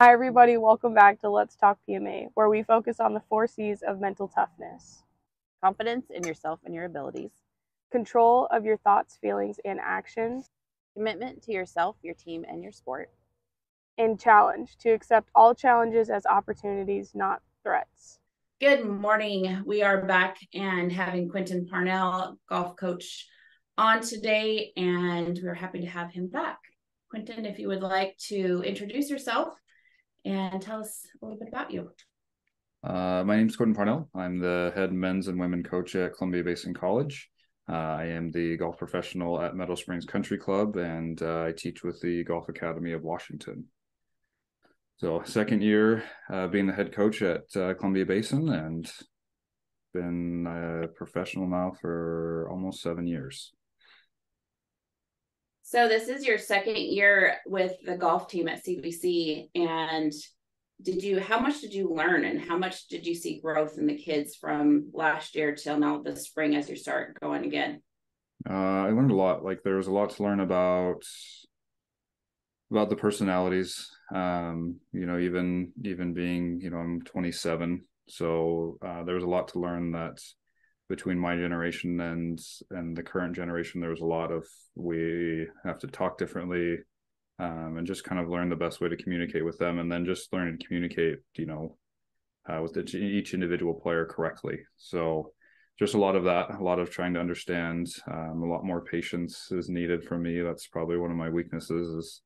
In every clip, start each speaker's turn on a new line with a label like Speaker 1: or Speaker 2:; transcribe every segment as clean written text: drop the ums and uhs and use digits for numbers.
Speaker 1: Hi, everybody. Welcome back to Let's Talk PMA, where we focus on the 4 C's of mental toughness:
Speaker 2: confidence in yourself and your abilities,
Speaker 1: control of your thoughts, feelings, and actions,
Speaker 2: commitment to yourself, your team, and your sport.
Speaker 1: and challenge to accept all challenges as opportunities, not threats.
Speaker 3: Good morning. We are back and having Quinton Parnell, golf coach, on today, and we're happy to have him back. Quinton, if you would like to introduce yourself and tell us a little bit about you.
Speaker 4: My name is Quinton Parnell. I'm the head men's and women coach at Columbia Basin College. I am the golf professional at Meadow Springs Country Club, and I teach with the Golf Academy of Washington. So second year being the head coach at Columbia Basin, and been a professional now for almost 7 years.
Speaker 3: So this is your second year with the golf team at CBC, and how much did you learn, and how much did you see growth in the kids from last year till now this spring as you start going again?
Speaker 4: I learned a lot. Like, there was a lot to learn about the personalities. Even being, I'm 27, so there was a lot to learn that between my generation and the current generation. There was a lot of, we have to talk differently, and just kind of learn the best way to communicate with them, and then just learn to communicate, with each individual player correctly. So just a lot of that, a lot of trying to understand. A lot more patience is needed from me. That's probably one of my weaknesses, is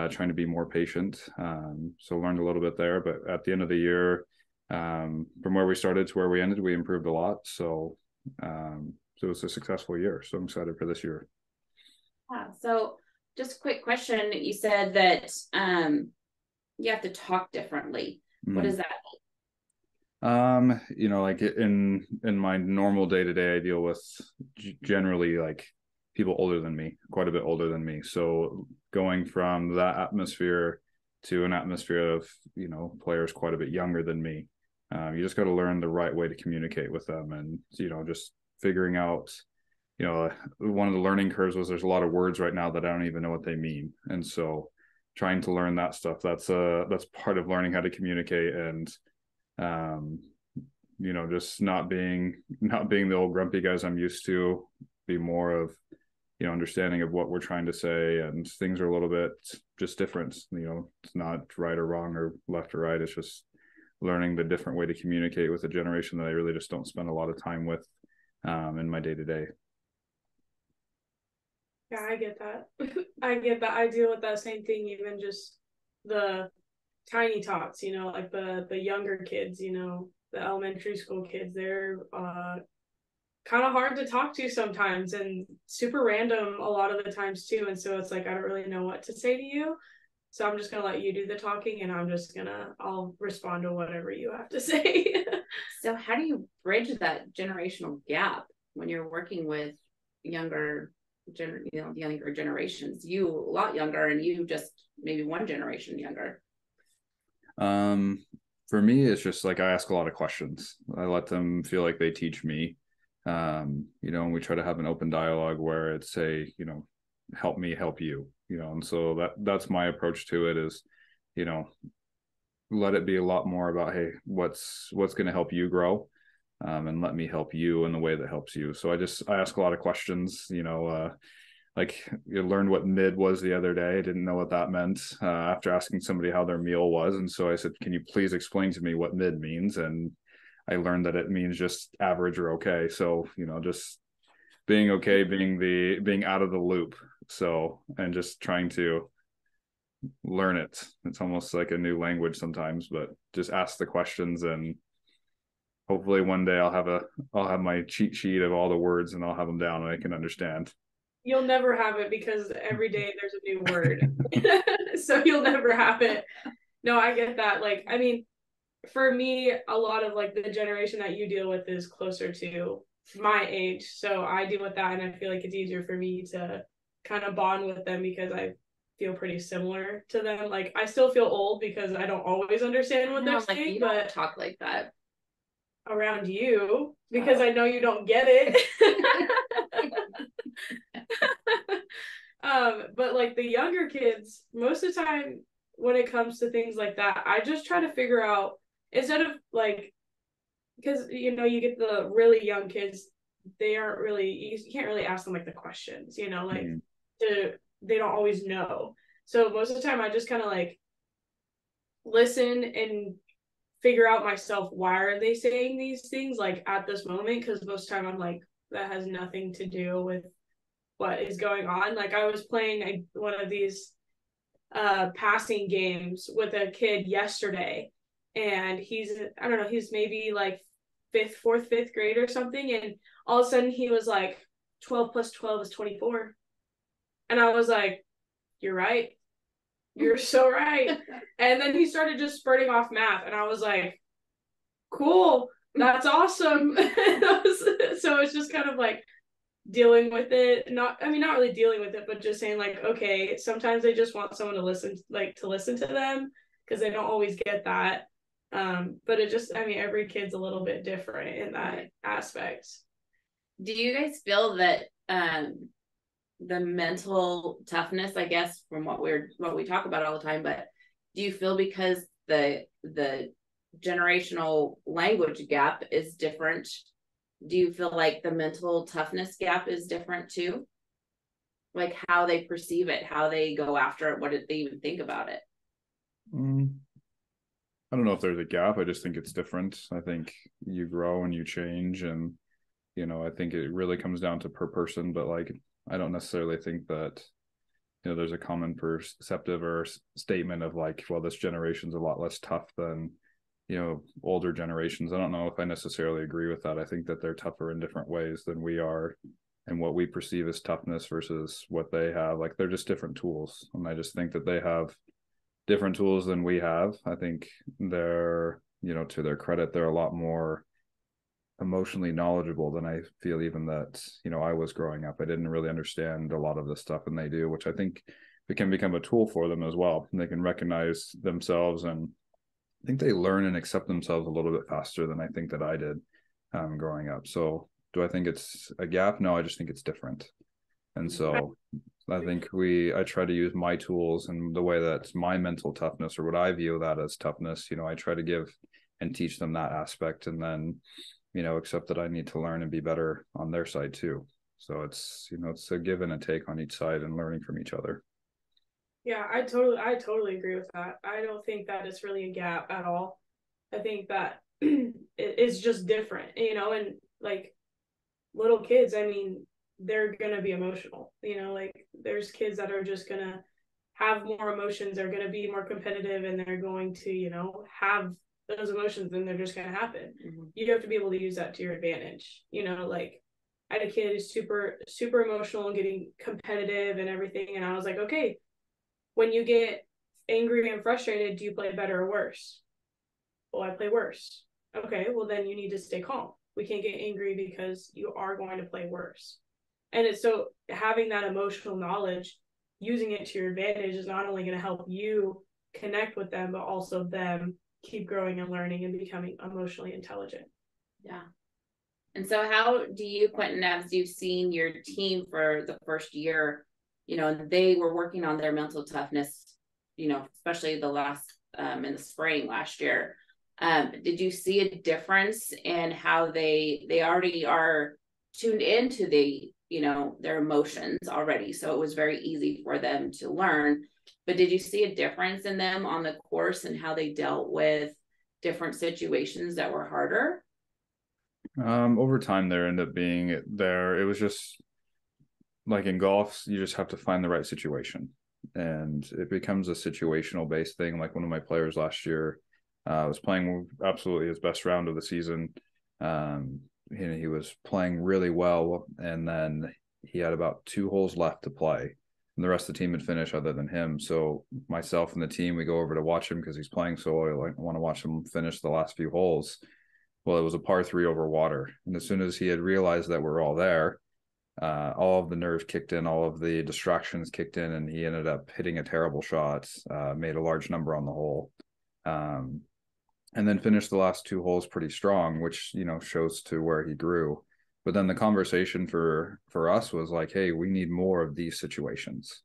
Speaker 4: trying to be more patient. So learned a little bit there, but at the end of the year, from where we started to where we ended, we improved a lot. So it was a successful year. So I'm excited for this year.
Speaker 3: So just a quick question. You said that you have to talk differently. What does that
Speaker 4: like in my normal day-to-day, I deal with generally like people older than me, quite a bit older than me. So going from that atmosphere to an atmosphere of, players quite a bit younger than me, you just got to learn the right way to communicate with them. And, just figuring out, one of the learning curves was there's a lot of words right now that I don't even know what they mean. And so trying to learn that stuff, that's part of learning how to communicate. And, just not being the old grumpy guys I'm used to, be more of, understanding of what we're trying to say. And things are a little bit just different. It's not right or wrong or left or right. It's just learning the different way to communicate with a generation that I really just don't spend a lot of time with in my day-to-day.
Speaker 1: Yeah, I get that. I get that. I deal with that same thing, even just the tiny tots, like the younger kids, the elementary school kids. They're kind of hard to talk to sometimes, and super random a lot of the times too. And so it's like, I don't really know what to say to you. So I'm just going to let you do the talking, and I'll respond to whatever you have to say.
Speaker 3: So how do you bridge that generational gap when you're working with younger generations? You a lot younger, and you just maybe one generation younger.
Speaker 4: For me, it's just like I ask a lot of questions. I let them feel like they teach me. And we try to have an open dialogue where it's help me help you, and so that's my approach to it, is, let it be a lot more about, hey, what's going to help you grow, and let me help you in the way that helps you. So I ask a lot of questions. Like, you learned what mid was the other day. I didn't know what that meant after asking somebody how their meal was. And so I said, can you please explain to me what mid means? And I learned that it means just average or okay. So, just being okay, being out of the loop. So, and just trying to learn it. It's almost like a new language sometimes, but just ask the questions, and hopefully one day I'll have my cheat sheet of all the words, and I'll have them down and I can understand.
Speaker 1: You'll never have it, because every day there's a new word. So you'll never have it. No, I get that. Like, I mean, for me, a lot of like the generation that you deal with is closer to my age. So I deal with that, and I feel like it's easier for me to kind of bond with them because I feel pretty similar to them. Like, I still feel old because I don't always understand what they're saying,
Speaker 3: you don't talk like that
Speaker 1: around you, because I know you don't get it. But like the younger kids, most of the time when it comes to things like that, I just try to figure out, instead of like, because you know, you get the really young kids, they aren't really, you can't really ask them like the questions, you know, like they don't always know. So most of the time I just kind of like listen and figure out myself, why are they saying these things like at this moment, because most of the time I'm like, that has nothing to do with what is going on. Like I was playing one of these passing games with a kid yesterday, and he's, I don't know, he's maybe like fifth grade or something, and all of a sudden he was like, 12 plus 12 is 24. And I was like, you're right, you're so right. And then he started just spurting off math, and I was like, cool, that's awesome. So it's just kind of like dealing with it, not really dealing with it, but just saying like, okay, sometimes they just want someone to listen to them, because they don't always get that. But it just, every kid's a little bit different in that aspect.
Speaker 3: Do you guys feel that the mental toughness, I guess, from what we talk about all the time, but do you feel because the generational language gap is different, do you feel like the mental toughness gap is different too? Like how they perceive it, how they go after it, what did they even think about it?
Speaker 4: I don't know if there's a gap. I just think it's different. I think you grow and you change, and you know, I think it really comes down to per person, but like I don't necessarily think that, you know, there's a common perceptive or statement of like, well, this generation's a lot less tough than, you know, older generations. I don't know if I necessarily agree with that. I think that they're tougher in different ways than we are, and what we perceive as toughness versus what they have. Like they're just different tools. And I just think that they have different tools than we have. I think they're, you know, to their credit, they're a lot more emotionally knowledgeable than I feel even that, you know, I was growing up. I didn't really understand a lot of the stuff, and they do, which I think it can become a tool for them as well. And they can recognize themselves, and I think they learn and accept themselves a little bit faster than I think that I did growing up. So do I think it's a gap? No, I just think it's different. And so I think I try to use my tools and the way that's my mental toughness, or what I view that as toughness, you know, I try to give and teach them that aspect, and then, you know, accept that I need to learn and be better on their side too. So it's, you know, it's a give and a take on each side and learning from each other.
Speaker 1: Yeah, I totally agree with that. I don't think that it's really a gap at all. I think that it's just different, you know, and like little kids, they're gonna be emotional, you know, like there's kids that are just gonna have more emotions, they're gonna be more competitive, and they're going to, you know, have those emotions, and they're just gonna happen. You have to be able to use that to your advantage, you know. Like I had a kid who's super emotional and getting competitive and everything, and I was like, okay, when you get angry and frustrated, do you play better or worse? Well, I play worse. Okay, well then you need to stay calm. We can't get angry because you are going to play worse. And it's so having that emotional knowledge, using it to your advantage, is not only going to help you connect with them, but also them keep growing and learning and becoming emotionally intelligent.
Speaker 3: Yeah. And so how do you, Quinton, as you've seen your team for the first year, you know, they were working on their mental toughness, you know, especially the last in the spring last year. Did you see a difference in how they already are tuned into the, you know, their emotions already? So it was very easy for them to learn. But did you see a difference in them on the course and how they dealt with different situations that were harder?
Speaker 4: Over time, there ended up being there. It was just like in golf, you just have to find the right situation, and it becomes a situational based thing. Like one of my players last year was playing absolutely his best round of the season. He was playing really well, and then he had about 2 holes left to play, and the rest of the team had finished other than him. So myself and the team, we go over to watch him because he's playing so well. I want to watch him finish the last few holes. Well, it was a par 3 over water, and as soon as he had realized that we're all there, all of the nerves kicked in, all of the distractions kicked in, and he ended up hitting a terrible shot, made a large number on the hole, and then finished the last 2 holes pretty strong, which, you know, shows to where he grew. But then the conversation for us was like, hey, we need more of these situations.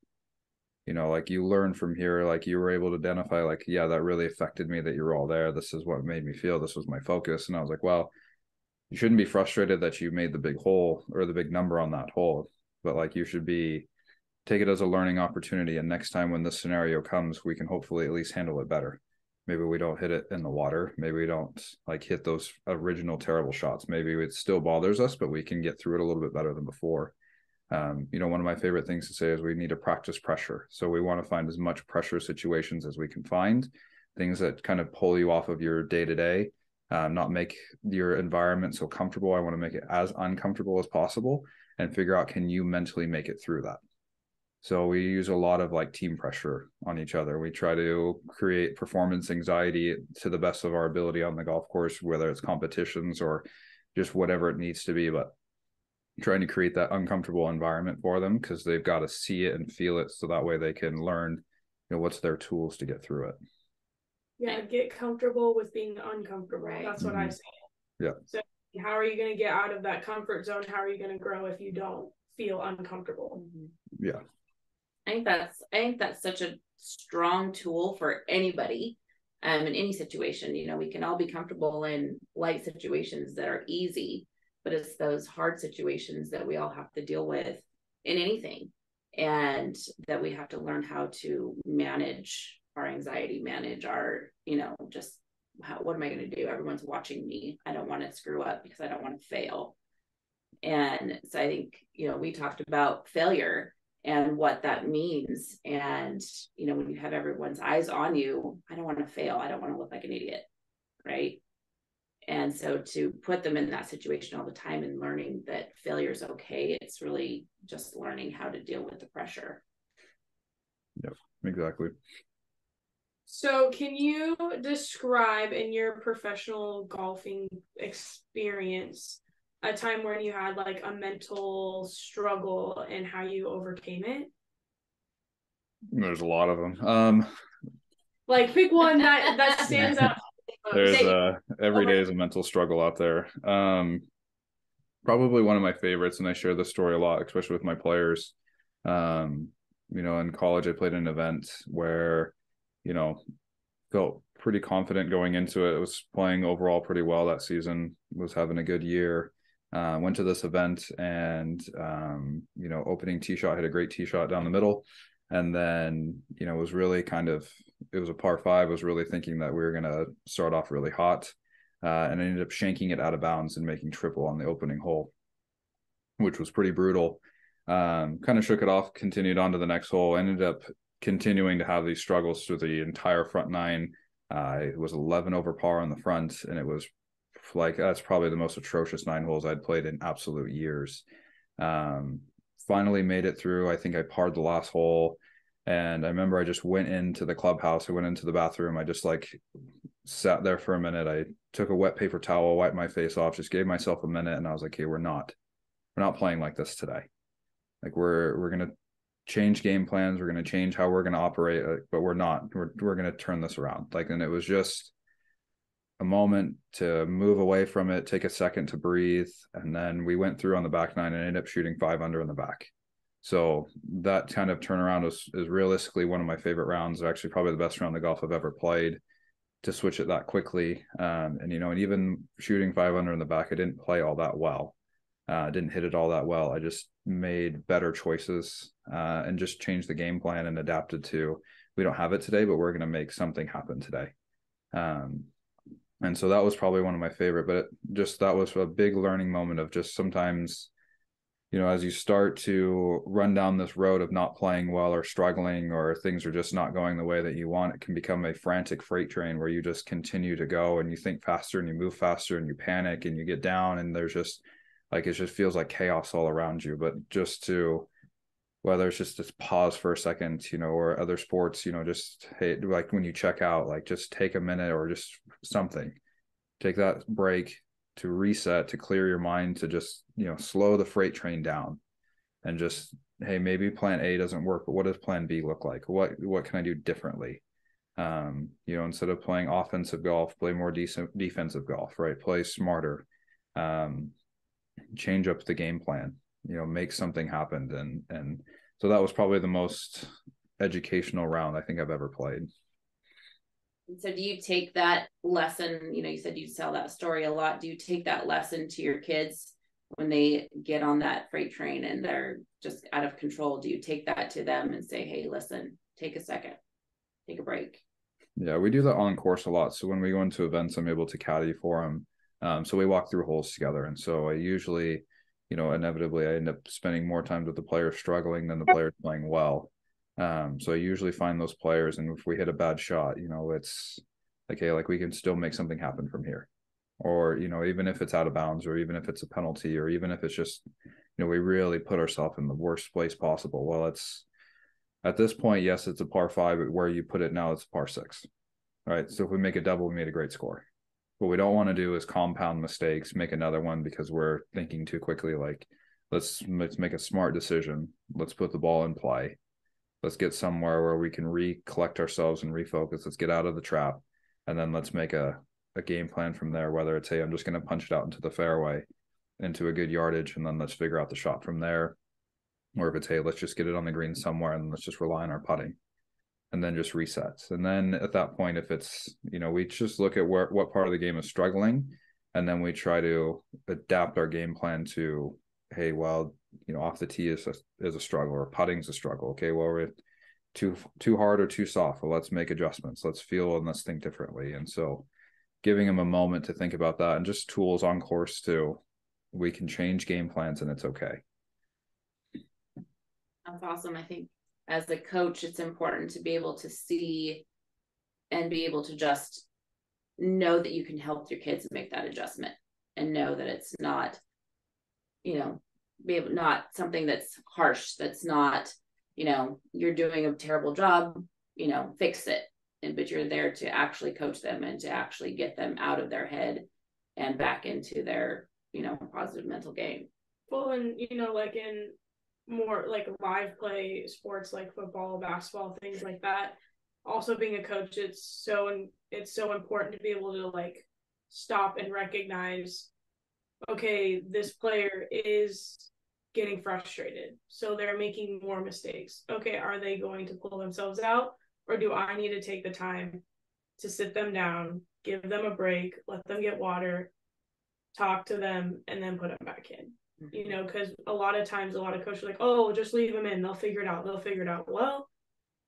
Speaker 4: like you learn from here, like you were able to identify, like, yeah, that really affected me that you were all there. This is what made me feel. This was my focus. And I was like, well, you shouldn't be frustrated that you made the big hole or the big number on that hole, but like you should take it as a learning opportunity. And next time when this scenario comes, we can hopefully at least handle it better. Maybe we don't hit it in the water. Maybe we don't like hit those original terrible shots. Maybe it still bothers us, but we can get through it a little bit better than before. One of my favorite things to say is we need to practice pressure. So we want to find as much pressure situations as we can find, things that kind of pull you off of your day-to-day, not make your environment so comfortable. I want to make it as uncomfortable as possible and figure out, can you mentally make it through that? So we use a lot of like team pressure on each other. We try to create performance anxiety to the best of our ability on the golf course, whether it's competitions or just whatever it needs to be, but trying to create that uncomfortable environment for them, because they've got to see it and feel it, so that way they can learn, what's their tools to get through it.
Speaker 1: Yeah, get comfortable with being uncomfortable.
Speaker 3: Right.
Speaker 1: That's what I say.
Speaker 4: Yeah.
Speaker 1: So how are you going to get out of that comfort zone? How are you going to grow if you don't feel uncomfortable?
Speaker 4: Yeah.
Speaker 3: I think that's such a strong tool for anybody, in any situation. We can all be comfortable in light situations that are easy, but it's those hard situations that we all have to deal with in anything, and that we have to learn how to manage our anxiety, manage our, just what am I going to do? Everyone's watching me. I don't want to screw up because I don't want to fail. And so I think, we talked about failure and what that means. And, when you have everyone's eyes on you, I don't want to fail. I don't want to look like an idiot. Right. And so to put them in that situation all the time and learning that failure is okay, it's really just learning how to deal with the pressure.
Speaker 4: Yep, exactly.
Speaker 1: So can you describe in your professional golfing experience a time when you had like a mental struggle and how you overcame it?
Speaker 4: There's a lot of them.
Speaker 1: Like pick one that stands out.
Speaker 4: There's every day is a mental struggle out there. Probably one of my favorites, and I share this story a lot, especially with my players. In college I played an event where, felt pretty confident going into it. I was playing overall pretty well that season, was having a good year. Went to this event and opening tee shot, hit a great tee shot down the middle. And then, it was really it was a par 5. I was really thinking that we were going to start off really hot. And I ended up shanking it out of bounds and making triple on the opening hole, which was pretty brutal. Kind of shook it off, continued on to the next hole, ended up continuing to have these struggles through the entire front 9. It was 11 over par on the front, and it was like, that's probably the most atrocious 9 holes I'd played in absolute years. Finally made it through. I think I parred the last hole, and I remember I just went into the clubhouse. I went into the bathroom. I just sat there for a minute. I took a wet paper towel, wiped my face off, just gave myself a minute, and I was like, hey, we're not playing like this today. Like we're gonna change game plans. We're gonna change how we're gonna operate, but we're not. We're gonna turn this around. And it was just a moment to move away from it, take a second to breathe, and then we went through on the back 9 and ended up shooting 5 under in the back. So that kind of turnaround is realistically one of my favorite rounds. Actually, probably the best round of golf I've ever played, to switch it that quickly. And even shooting 5 under in the back, I didn't play all that well. Didn't hit it all that well. I just made better choices and just changed the game plan and adapted to, we don't have it today, but we're going to make something happen today. And so that was probably one of my favorite, but that was a big learning moment of just sometimes, as you start to run down this road of not playing well or struggling, or things are just not going the way that you want, it can become a frantic freight train where you just continue to go and you think faster and you move faster and you panic and you get down, and there's just it just feels like chaos all around you. But just to, whether it's just pause for a second, or other sports, just, hey, like when you check out, just take a minute or just something, take that break to reset, to clear your mind, to just, slow the freight train down, and just, hey, maybe plan A doesn't work, but what does plan B look like? What can I do differently? Instead of playing offensive golf, play more decent defensive golf, right? Play smarter, change up the game plan, make something happen. And so that was probably the most educational round I think I've ever played.
Speaker 3: So do you take that lesson, you said you tell that story a lot. Do you take that lesson to your kids when they get on that freight train and they're just out of control? Do you take that to them and say, hey, listen, take a second, take a break?
Speaker 4: Yeah, we do that on course a lot. So when we go into events, I'm able to caddy for them. So we walk through holes together. And so I usually, inevitably I end up spending more time with the players struggling than the players playing well. So I usually find those players, and if we hit a bad shot, it's like, hey, like we can still make something happen from here. Or, even if it's out of bounds, or even if it's a penalty, or even if it's just, we really put ourselves in the worst place possible. Well, it's at this point, yes, it's a par 5, but where you put it now, it's a par 6. Right. So if we make a double, we made a great score. What we don't want to do is compound mistakes, make another one because we're thinking too quickly. Like, let's make a smart decision. Let's put the ball in play. Let's get somewhere where we can recollect ourselves and refocus. Let's get out of the trap. And then let's make a game plan from there, whether it's, hey, I'm just going to punch it out into the fairway, into a good yardage, and then let's figure out the shot from there. Or if it's, hey, let's just get it on the green somewhere and let's just rely on our putting, and then just resets. And then at that point, if it's, we just look at what part of the game is struggling, and then we try to adapt our game plan to, hey, well, off the tee is a struggle, or putting's a struggle. Okay, well, we're too hard or too soft. Well, let's make adjustments. Let's feel and let's think differently. And so giving them a moment to think about that, and just tools on course too. We can change game plans and it's okay.
Speaker 3: That's awesome. I think as a coach, it's important to be able to see and be able to just know that you can help your kids make that adjustment, and know that it's not, not something that's harsh. That's not, you're doing a terrible job, fix it. But you're there to actually coach them and to actually get them out of their head and back into their, positive mental game.
Speaker 1: Well, and, like in more like live play sports like football, basketball, things like that, also being a coach, it's so important to be able to like stop and recognize, okay, this player is getting frustrated, so they're making more mistakes. Okay, are they going to pull themselves out, or do I need to take the time to sit them down, give them a break, let them get water, talk to them, and then put them back in? Because a lot of times, a lot of coaches are like, oh, just leave them in. They'll figure it out. Well,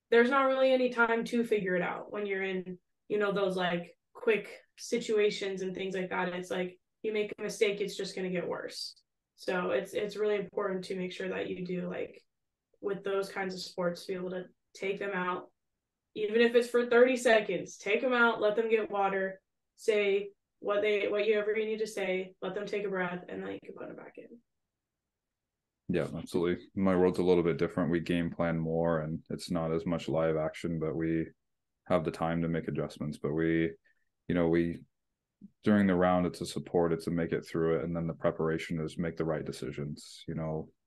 Speaker 1: there's not really any time to figure it out when you're in, those like quick situations and things like that. It's like you make a mistake, it's just going to get worse. So it's really important to make sure that you do, like with those kinds of sports, to be able to take them out, even if it's for 30 seconds, take them out, let them get water, say whatever you need to say, let them take a breath, and then you can put them back in.
Speaker 4: Yeah, absolutely. My world's a little bit different. We game plan more, and it's not as much live action, but we have the time to make adjustments. But we during the round, it's a support, it's to make it through it, and then the preparation is make the right decisions.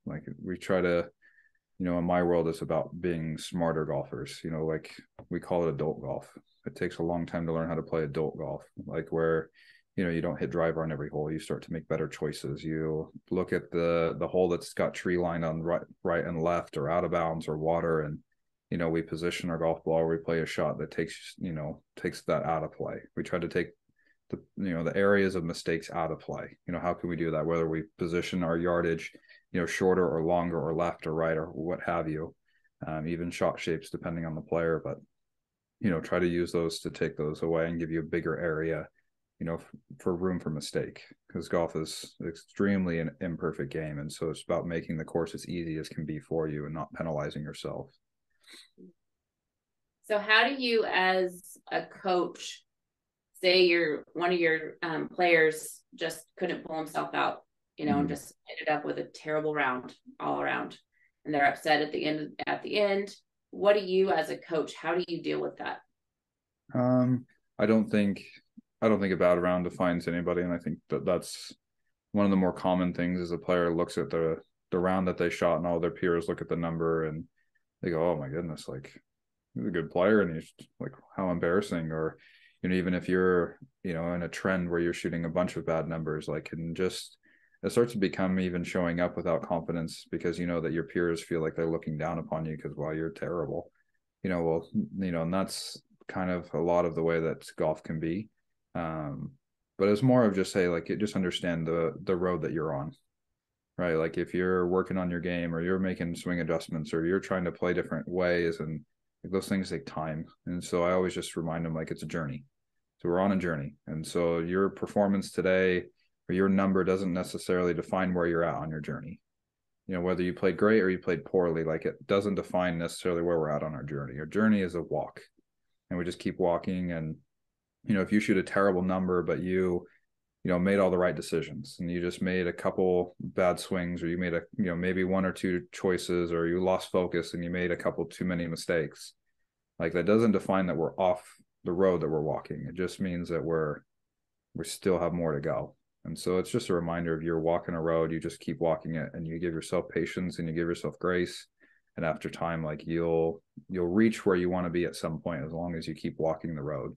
Speaker 4: Like we try to, in my world, it's about being smarter golfers. Like we call it adult golf. It takes a long time to learn how to play adult golf, like where you don't hit driver on every hole. You start to make better choices. You look at the hole that's got tree line on right and left, or out of bounds, or water, and we position our golf ball, we play a shot that takes that out of play. We try to take the areas of mistakes out of play. How can we do that? Whether we position our yardage, shorter or longer, or left or right, or what have you, even shot shapes depending on the player. But try to use those to take those away and give you a bigger area, for room for mistake, because golf is extremely an imperfect game, and so it's about making the course as easy as can be for you and not penalizing yourself.
Speaker 3: So how do you, as a coach, say one of your players just couldn't pull himself out, and just ended up with a terrible round all around, and they're upset at the end? What do you, as a coach, how do you deal with that?
Speaker 4: I don't think a bad round defines anybody, and I think that's one of the more common things is a player looks at the round that they shot, and all their peers look at the number and they go, oh my goodness, like he's a good player, and he's like, how embarrassing. Or even if you're in a trend where you're shooting a bunch of bad numbers, like, and just it starts to become even showing up without confidence, because that your peers feel like they're looking down upon you because, well, you're terrible. well, and that's kind of a lot of the way that golf can be. But it's more of just, hey, like, just understand the road that you're on, right? Like if you're working on your game, or you're making swing adjustments, or you're trying to play different ways, and like, those things take time. And so I always just remind them, like, it's a journey. So we're on a journey. And so your performance today or your number doesn't necessarily define where you're at on your journey. Whether you played great or you played poorly, like, it doesn't define necessarily where we're at on our journey. Our journey is a walk, and we just keep walking. And, if you shoot a terrible number, but you made all the right decisions, and you just made a couple bad swings, or you made maybe one or two choices, or you lost focus and you made a couple too many mistakes, like, that doesn't define that we're off the road that we're walking. It just means that we still have more to go. And so it's just a reminder of, you're walking a road, you just keep walking it, and you give yourself patience and you give yourself grace. And after time, like, you'll reach where you want to be at some point, as long as you keep walking the road.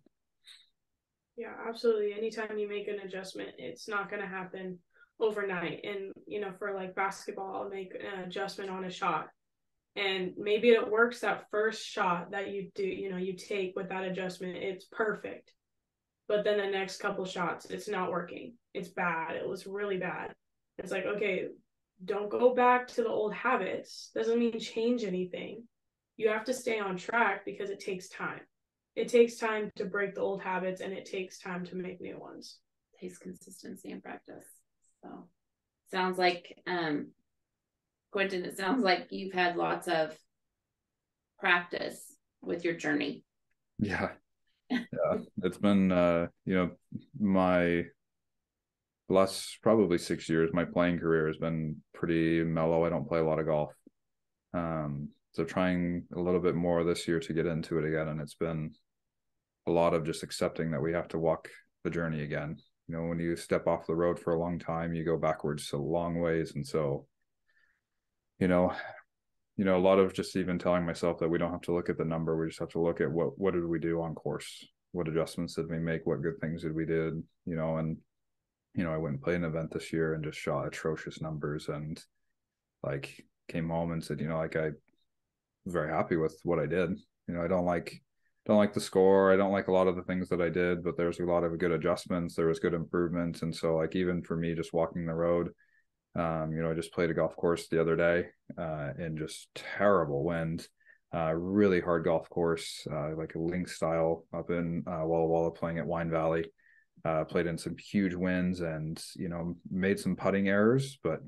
Speaker 1: Yeah, absolutely. Anytime you make an adjustment, it's not going to happen overnight. And, for like basketball, I'll make an adjustment on a shot, and maybe it works that first shot that you do, you take with that adjustment, it's perfect. But then the next couple shots, it's not working. It's bad. It was really bad. It's like, okay, don't go back to the old habits. Doesn't mean change anything. You have to stay on track, because it takes time. It takes time to break the old habits, and it takes time to make new ones.
Speaker 3: It takes consistency and practice. So sounds like, Quinton, it sounds like you've had lots of practice with your journey.
Speaker 4: Yeah. It's been my last probably 6 years, my playing career has been pretty mellow. I don't play a lot of golf, so trying a little bit more this year to get into it again. And it's been a lot of just accepting that we have to walk the journey again. When you step off the road for a long time, you go backwards a long ways. And so a lot of just even telling myself that we don't have to look at the number. We just have to look at what did we do on course? What adjustments did we make? What good things did we did? And, I went and played an event this year and just shot atrocious numbers, and like came home and said, like, I was very happy with what I did. I don't like the score. I don't like a lot of the things that I did, but there's a lot of good adjustments. There was good improvements. And so, like, even for me, just walking the road, I just played a golf course the other day, in just terrible wind, really hard golf course, like a link style up in Walla Walla, playing at Wine Valley. Played in some huge winds, and made some putting errors, but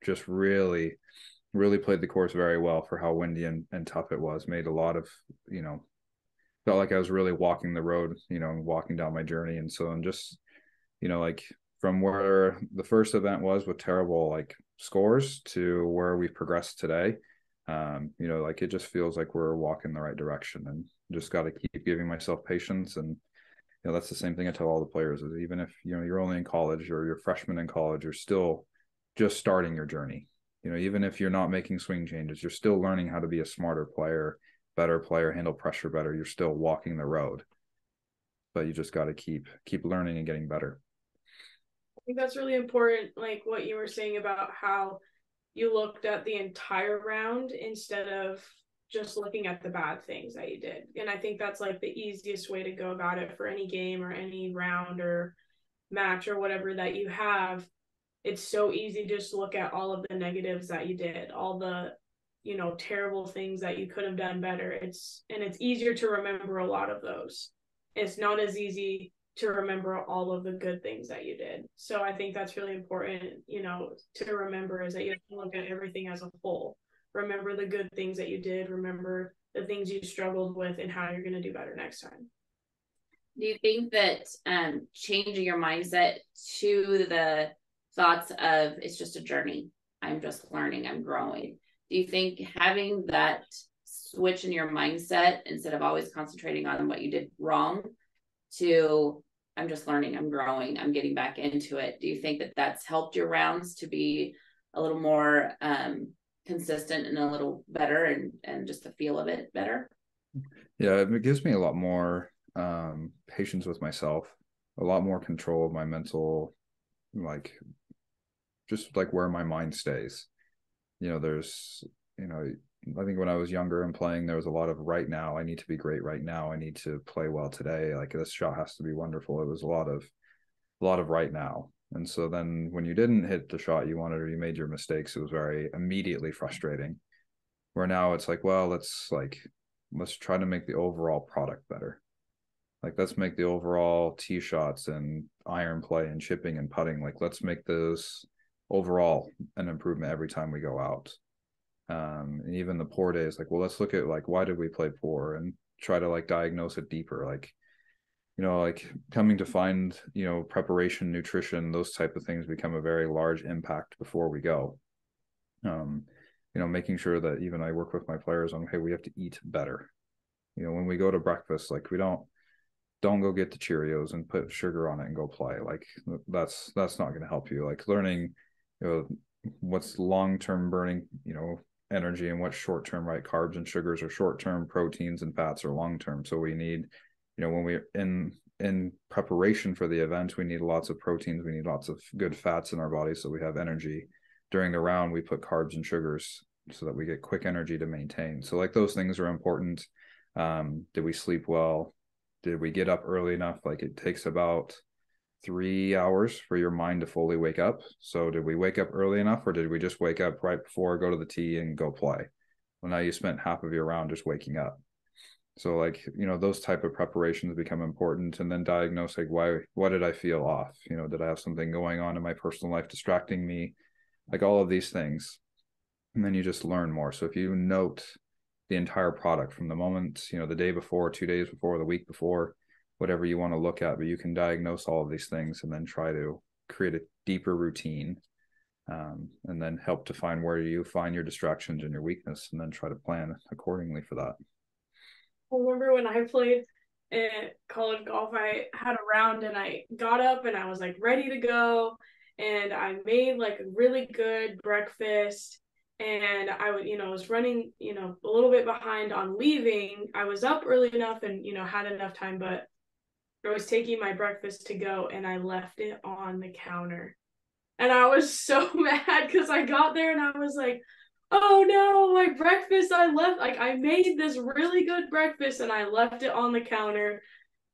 Speaker 4: just really played the course very well for how windy and tough it was. Made a lot of, felt like I was really walking the road, walking down my journey. And so I'm just, like, from where the first event was with terrible like scores to where we've progressed today, like, it just feels like we're walking the right direction, and just got to keep giving myself patience. And that's the same thing I tell all the players, is even if you're only in college, or you're freshman in college, you're still just starting your journey. Even if you're not making swing changes, you're still learning how to be a smarter player, better player, handle pressure better. You're still walking the road, but you just got to keep learning and getting better.
Speaker 1: I think that's really important, like what you were saying about how you looked at the entire round instead of just looking at the bad things that you did. And I think that's like the easiest way to go about it for any game or any round or match or whatever that you have. It's so easy to just look at all of the negatives that you did, all the terrible things that you could have done better. It's easier to remember a lot of those. It's not as easy to remember all of the good things that you did. So I think that's really important, to remember, is that you have to look at everything as a whole. Remember the good things that you did, remember the things you struggled with, and how you're going to do better next time.
Speaker 3: Do you think that changing your mindset to the thoughts of, it's just a journey, I'm just learning, I'm growing, do you think having that switch in your mindset, instead of always concentrating on what you did wrong, to I'm just learning, I'm growing, I'm getting back into it, do you think that that's helped your rounds to be a little more consistent and a little better, and just the feel of it better?
Speaker 4: Yeah, it gives me a lot more patience with myself, a lot more control of my mental, like, just like where my mind stays. There's I think when I was younger and playing, there was a lot of right now. I need to be great right now. I need to play well today. Like this shot has to be wonderful. It was a lot of right now. And so then when you didn't hit the shot you wanted or you made your mistakes, it was very immediately frustrating. Where now it's like, well, let's try to make the overall product better. Like let's make the overall tee shots and iron play and chipping and putting. Like let's make those overall an improvement every time we go out. And even the poor days, like, well, let's look at like why did we play poor and try to like diagnose it deeper. Like, like coming to find, preparation, nutrition, those type of things become a very large impact before we go. Making sure that even I work with my players on, hey, we have to eat better. When we go to breakfast, like we don't go get the Cheerios and put sugar on it and go play. Like that's not going to help you. Like learning, what's long-term burning, energy and what's short-term, right? Carbs and sugars are short-term, proteins and fats are long-term. So we need, when we're in preparation for the event, we need lots of proteins, we need lots of good fats in our body so we have energy. During the round, we put carbs and sugars so that we get quick energy to maintain. So like those things are important. Did we sleep well? Did we get up early enough? Like it takes about 3 hours for your mind to fully wake up. So did we wake up early enough, or did we just wake up right before, go to the tee and go play? Well, now you spent half of your round just waking up. So like, those type of preparations become important. And then diagnose, like, why did I feel off? Did I have something going on in my personal life distracting me? Like all of these things. And then you just learn more. So if you note the entire product from the moment, the day before, 2 days before, the week before, whatever you want to look at, but you can diagnose all of these things and then try to create a deeper routine, and then help to find where you find your distractions and your weakness, and then try to plan accordingly for that.
Speaker 1: I remember when I played at college golf, I had a round and I got up and I was like ready to go, and I made like a really good breakfast, and I was running, a little bit behind on leaving. I was up early enough and, had enough time, but I was taking my breakfast to go and I left it on the counter. And I was so mad because I got there and I was like, oh no, my breakfast, I left, like I made this really good breakfast and I left it on the counter.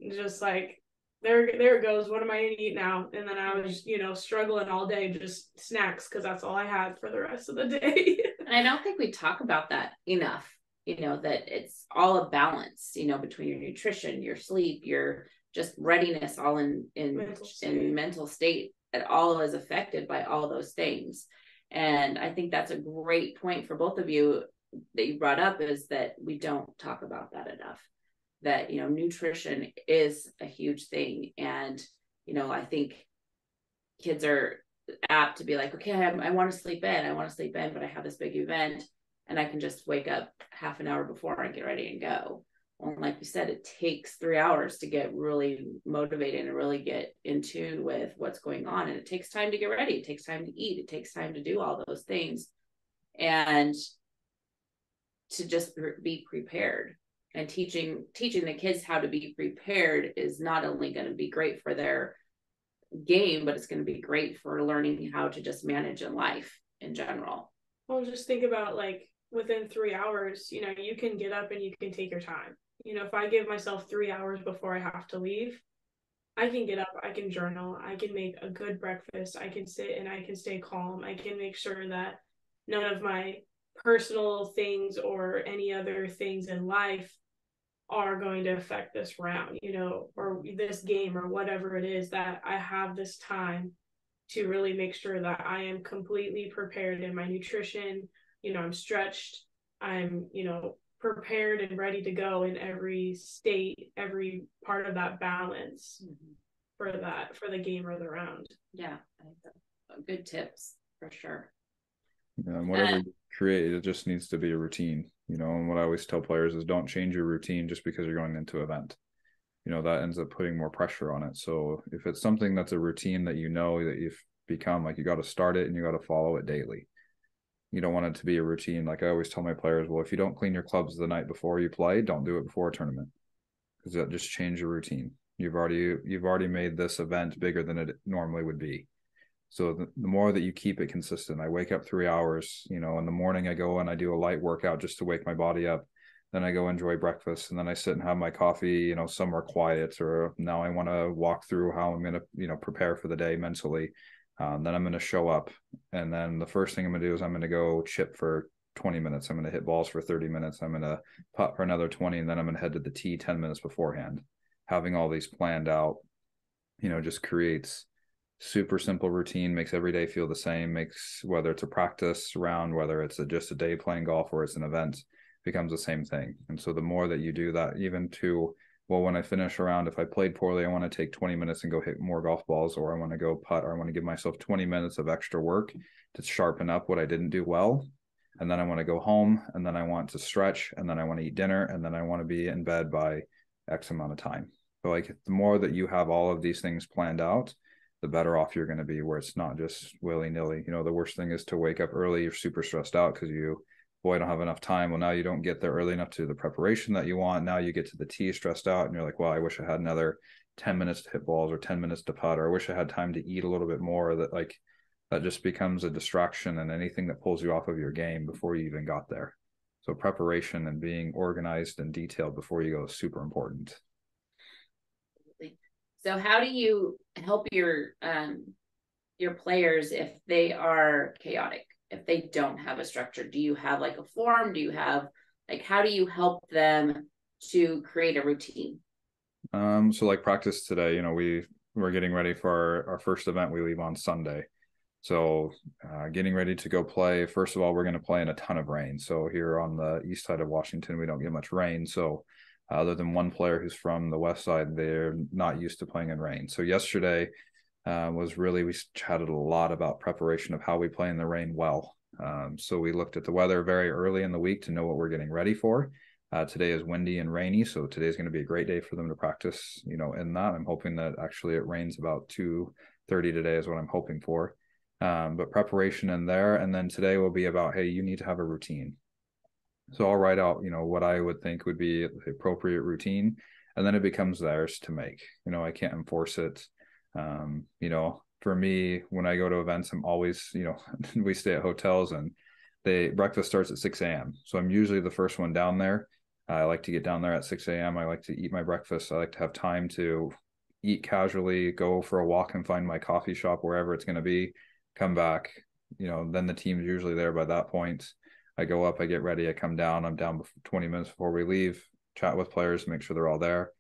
Speaker 1: Just like, there it goes. What am I gonna eat now? And then I was, struggling all day, just snacks, because that's all I had for the rest of the day.
Speaker 3: And I don't think we talk about that enough, that it's all a balance, between your nutrition, your sleep, your just readiness, all in mental state. It all is affected by all those things. And I think that's a great point for both of you that you brought up, is that we don't talk about that enough. That, nutrition is a huge thing. And, I think kids are apt to be like, okay, I want to sleep in, but I have this big event and I can just wake up half an hour before and get ready and go. Well, like you said, it takes 3 hours to get really motivated and really get into with what's going on. And it takes time to get ready. It takes time to eat. It takes time to do all those things. And to just be prepared. And teaching the kids how to be prepared is not only going to be great for their game, but it's going to be great for learning how to just manage in life in general.
Speaker 1: Well, just think about like within 3 hours, you can get up and you can take your time. If I give myself 3 hours before I have to leave, I can get up, I can journal, I can make a good breakfast, I can sit and I can stay calm. I can make sure that none of my personal things or any other things in life are going to affect this round, or this game or whatever it is, that I have this time to really make sure that I am completely prepared in my nutrition. I'm stretched, I'm, prepared and ready to go in every state, every part of that balance for the game or the round.
Speaker 3: Yeah, I think that's good tips for sure.
Speaker 4: Yeah, and whatever you create, it just needs to be a routine, and what I always tell players is don't change your routine just because you're going into an event. That ends up putting more pressure on it. So if it's something that's a routine that that you've become, like, you got to start it and you got to follow it daily. You don't want it to be a routine. Like I always tell my players, well, if you don't clean your clubs the night before you play, don't do it before a tournament, because that just change your routine. You've already made this event bigger than it normally would be. So the more that you keep it consistent, I wake up 3 hours, in the morning I go and I do a light workout just to wake my body up. Then I go enjoy breakfast, and then I sit and have my coffee, somewhere quiet, or now I want to walk through how I'm going to, prepare for the day mentally. Then I'm going to show up. And then the first thing I'm going to do is I'm going to go chip for 20 minutes. I'm going to hit balls for 30 minutes. I'm going to putt for another 20, and then I'm going to head to the tee 10 minutes beforehand. Having all these planned out, just creates super simple routine, makes every day feel the same, makes whether it's a practice round, whether it's just a day playing golf or it's an event, becomes the same thing. And so the more that you do that, even to, well, when I finish a round, if I played poorly, I want to take 20 minutes and go hit more golf balls, or I want to go putt, or I want to give myself 20 minutes of extra work to sharpen up what I didn't do well. And then I want to go home, and then I want to stretch, and then I want to eat dinner, and then I want to be in bed by X amount of time. So like the more that you have all of these things planned out, the better off you're going to be, where it's not just willy-nilly. The worst thing is to wake up early, you're super stressed out because I don't have enough time. Well, now you don't get there early enough to the preparation that you want. Now you get to the tee stressed out, and you're like, well, I wish I had another 10 minutes to hit balls, or 10 minutes to putt, or I wish I had time to eat a little bit more. That just becomes a distraction, and anything that pulls you off of your game before you even got there. So preparation and being organized and detailed before you go is super important.
Speaker 3: So how do you help your players if they are chaotic, if they don't have a structure? Do you have like a form? Do you have how do you help them to create a routine?
Speaker 4: So like practice today, we're getting ready for our first event. We leave on Sunday. So getting ready to go play. First of all, we're going to play in a ton of rain. So here on the east side of Washington, we don't get much rain. So other than one player who's from the west side, they're not used to playing in rain. So yesterday we chatted a lot about preparation of how we play in the rain well. So we looked at the weather very early in the week to know what we're getting ready for. Today is windy and rainy, so today's going to be a great day for them to practice, in that. I'm hoping that actually it rains about 2:30 today is what I'm hoping for. But preparation in there, and then today will be about, hey, you need to have a routine. So I'll write out, what I would think would be the appropriate routine, and then it becomes theirs to make. I can't enforce it. For me, when I go to events, I'm always, we stay at hotels, and breakfast starts at 6 a.m. So I'm usually the first one down there. I like to get down there at 6 a.m. I like to eat my breakfast. I like to have time to eat casually, go for a walk and find my coffee shop, wherever it's going to be, come back, then the team's usually there by that point. I go up, I get ready, I come down, I'm down 20 minutes before we leave, chat with players, make sure they're all there,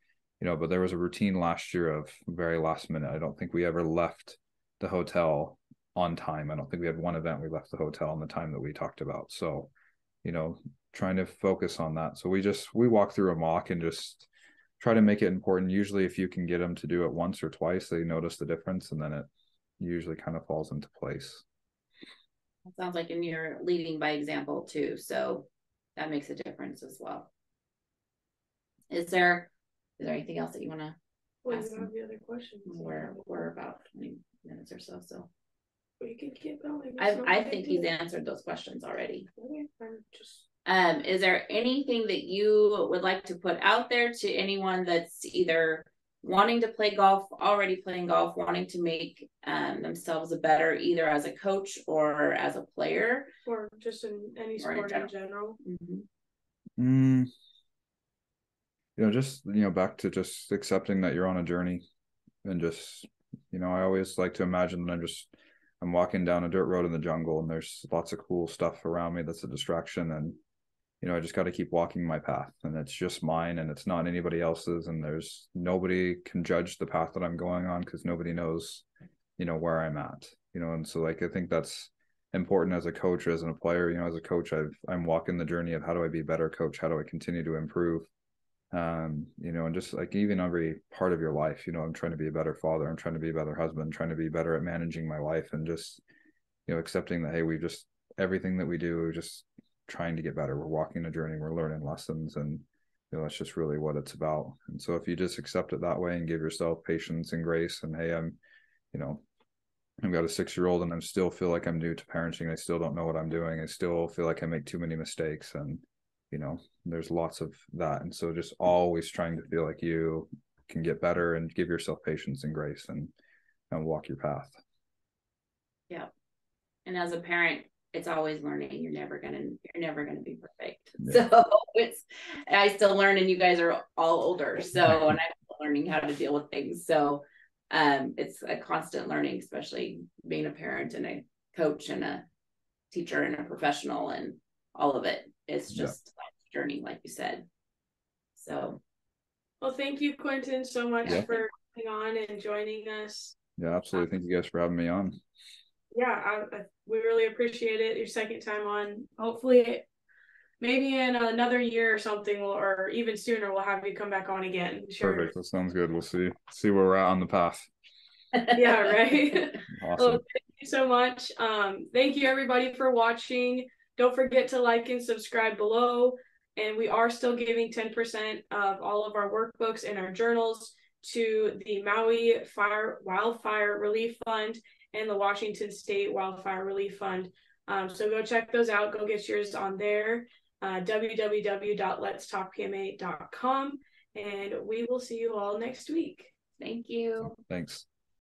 Speaker 4: but there was a routine last year of very last minute. I don't think we ever left the hotel on time. I don't think we had one event we left the hotel on the time that we talked about. So, trying to focus on that. So we walk through a mock and just try to make it important. Usually if you can get them to do it once or twice, they notice the difference, and then it usually kind of falls into place.
Speaker 3: It sounds like, and you're leading by example too, so that makes a difference as well. Is there anything else that you want to ask?
Speaker 1: You have the other questions.
Speaker 3: We're about 20 minutes or so.
Speaker 1: We can keep going.
Speaker 3: I think he's answered those questions already.
Speaker 1: Okay,
Speaker 3: is there anything that you would like to put out there to anyone that's either wanting to play golf, already playing golf, wanting to make themselves a better, either as a coach or as a player,
Speaker 1: or just in any sport in general?
Speaker 4: Just back to just accepting that you're on a journey, and just I always like to imagine that I'm walking down a dirt road in the jungle, and there's lots of cool stuff around me that's a distraction, and I just got to keep walking my path, and it's just mine, and it's not anybody else's, and there's nobody can judge the path that I'm going on, because nobody knows where I'm at, and so I think that's important as a coach, as a player. As a coach, I'm walking the journey of how do I be a better coach, how do I continue to improve, and just even every part of your life, I'm trying to be a better father, I'm trying to be a better husband, trying to be better at managing my life, and just accepting that, hey, everything that we do, we're just trying to get better. We're walking a journey, we're learning lessons, and that's just really what it's about. And so if you just accept it that way and give yourself patience and grace, and hey, I've got a 6-year-old and I still feel like I'm new to parenting, I still don't know what I'm doing, I still feel like I make too many mistakes, and there's lots of that. And so just always trying to feel like you can get better, and give yourself patience and grace, and walk your path.
Speaker 3: Yeah. And as a parent, it's always learning. You're never gonna be perfect. Yeah. So I still learn, and you guys are all older. So, and I'm still learning how to deal with things. So it's a constant learning, especially being a parent and a coach and a teacher and a professional and all of it. It's just a journey, like you said. So
Speaker 1: well, thank you, Quinton, so much for coming on and joining us.
Speaker 4: Yeah, absolutely. Thank you guys for having me on.
Speaker 1: Yeah, we really appreciate it. Your second time on. Hopefully, maybe in another year or something, or even sooner, we'll have you come back on again. Sure.
Speaker 4: Perfect. That sounds good. We'll see where we're at on the path.
Speaker 1: Yeah, right.
Speaker 4: Awesome.
Speaker 1: Well, thank you so much. Thank you everybody for watching. Don't forget to like and subscribe below. And we are still giving 10% of all of our workbooks and our journals to the Maui Wildfire Relief Fund and the Washington State Wildfire Relief Fund. So go check those out. Go get yours on there. www.letstalkpma.com. And we will see you all next week.
Speaker 3: Thank you.
Speaker 4: Thanks.